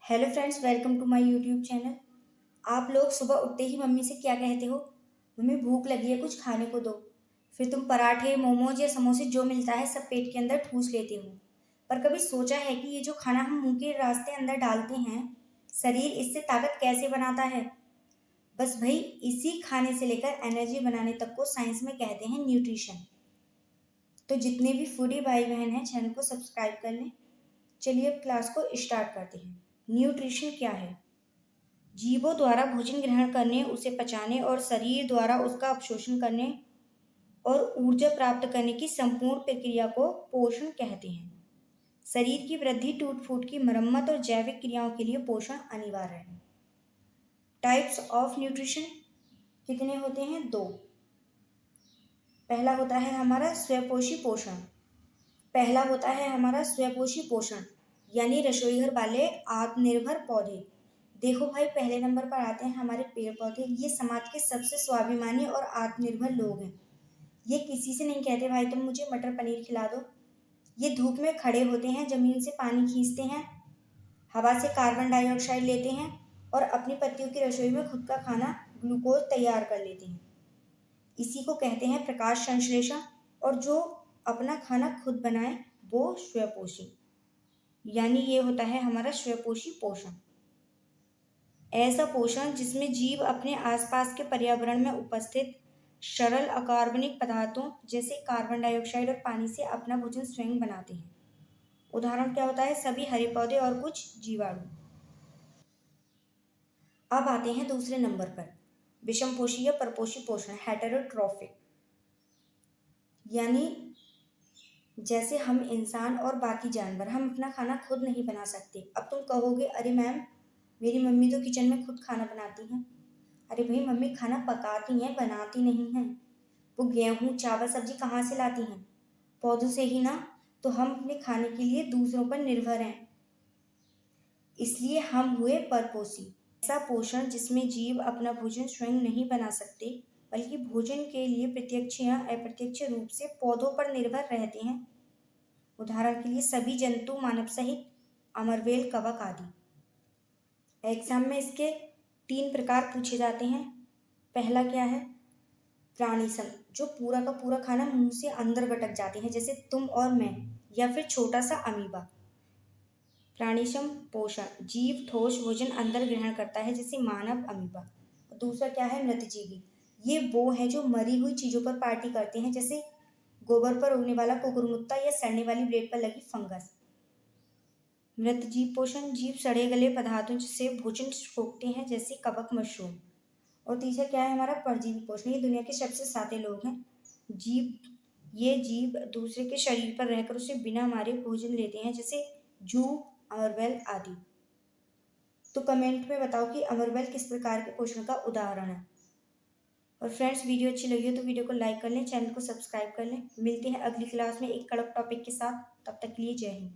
Hello friends, welcome to my YouTube channel. आप लोग सुबह उठते ही मम्मी से क्या कहते हो? मम्मी भूख लगी है, कुछ खाने को दो। फिर तुम पराठे, मोमोज या समोसे जो मिलता है सब पेट के अंदर ठूस लेते हो। पर कभी सोचा है कि ये जो खाना हम मुंह के रास्ते अंदर डालते हैं, शरीर इससे ताकत कैसे बनाता है? बस भाई, इसी खाने से लेकर एनर्जी बनाने तक को साइंस में कहते हैं न्यूट्रिशन। तो जितने भी फूडी भाई बहन हैं, चैनल को सब्सक्राइब कर लें। चलिए अब क्लास को स्टार्ट करते हैं। न्यूट्रिशन क्या है? जीवों द्वारा भोजन ग्रहण करने, उसे पचाने और शरीर द्वारा उसका अवशोषण करने और ऊर्जा प्राप्त करने की संपूर्ण प्रक्रिया को पोषण कहते हैं। शरीर की वृद्धि, टूट फूट की मरम्मत और जैविक क्रियाओं के लिए पोषण अनिवार्य है। टाइप्स ऑफ न्यूट्रिशन कितने होते हैं? दो। पहला होता है हमारा स्वपोषी पोषण। यानी रसोईघर वाले आत्मनिर्भर पौधे। देखो भाई, पहले नंबर पर आते हैं हमारे पेड़ पौधे। ये समाज के सबसे स्वाभिमानी और आत्मनिर्भर लोग हैं। ये किसी से नहीं कहते भाई तुम मुझे मटर पनीर खिला दो। ये धूप में खड़े होते हैं, जमीन से पानी खींचते हैं, हवा से कार्बन डाइऑक्साइड लेते हैं और अपनी पत्तियों की रसोई में खुद का खाना ग्लूकोज तैयार कर लेते हैं। इसी को कहते हैं प्रकाश संश्लेषण। और जो अपना खाना खुद बनाए वो स्वपोषी, यानी ये होता है हमारा स्वपोषी पोषण। ऐसा पोषण जिसमें जीव अपने आसपास के पर्यावरण में उपस्थित सरल अकार्बनिक पदार्थों जैसे कार्बन डाइऑक्साइड और पानी से अपना भोजन स्वयं बनाते हैं। उदाहरण क्या होता है? सभी हरे पौधे और कुछ जीवाणु। अब आते हैं दूसरे नंबर पर, विषमपोषी या परपोषी पोषण, हेटेरोट्रॉफिक। यानी जैसे हम इंसान और बाकी जानवर, हम अपना खाना खुद नहीं बना सकते। अब तुम कहोगे, अरे मैम, मेरी मम्मी तो किचन में खुद खाना बनाती हैं। अरे भाई, मम्मी खाना पकाती हैं, बनाती नहीं हैं। वो गेहूँ, चावल, सब्जी कहाँ से लाती हैं? पौधों से ही ना। तो हम अपने खाने के लिए दूसरों पर निर्भर हैं, इसलिए हम हुए परपोषी। ऐसा पोषण जिसमें जीव अपना भोजन स्वयं नहीं बना सकते, बल्कि भोजन के लिए प्रत्यक्ष या अप्रत्यक्ष रूप से पौधों पर निर्भर रहते हैं। उदाहरण के लिए सभी जंतु, मानव सहित, अमरवेल, कवक आदि। एग्जाम में इसके 3 प्रकार पूछे जाते हैं। पहला क्या है? प्राणिसम, जो पूरा का पूरा खाना मुंह से अंदर गटक जाते हैं, जैसे तुम और मैं, या फिर छोटा सा अमीबा। प्राणिसम पोषण, जीव ठोस भोजन अंदर ग्रहण करता है, जैसे मानव, अमीबा। दूसरा क्या है? मृतजीवी, ये वो है जो मरी हुई चीजों पर पार्टी करते हैं, जैसे गोबर पर उगने वाला कुकुरमुत्ता या सड़ने वाली ब्लेड पर लगी फंगस। मृत जीव पोषण, जीव सड़े गले पदार्थों से भोजन सोखते हैं, जैसे कवक, मशरूम। और तीसरा क्या है हमारा? परजीवी पोषण, ये दुनिया के सबसे सादे लोग हैं। ये जीव दूसरे के शरीर पर रहकर उसे बिना मारे भोजन लेते हैं, जैसे जू, अमरबेल आदि। तो कमेंट में बताओ कि अमरबेल किस प्रकार के पोषण का उदाहरण है। और फ्रेंड्स, वीडियो अच्छी लगी हो तो वीडियो को लाइक कर लें, चैनल को सब्सक्राइब कर लें। मिलते हैं अगली क्लास में एक कड़क टॉपिक के साथ। तब तक के लिए जय हिंद।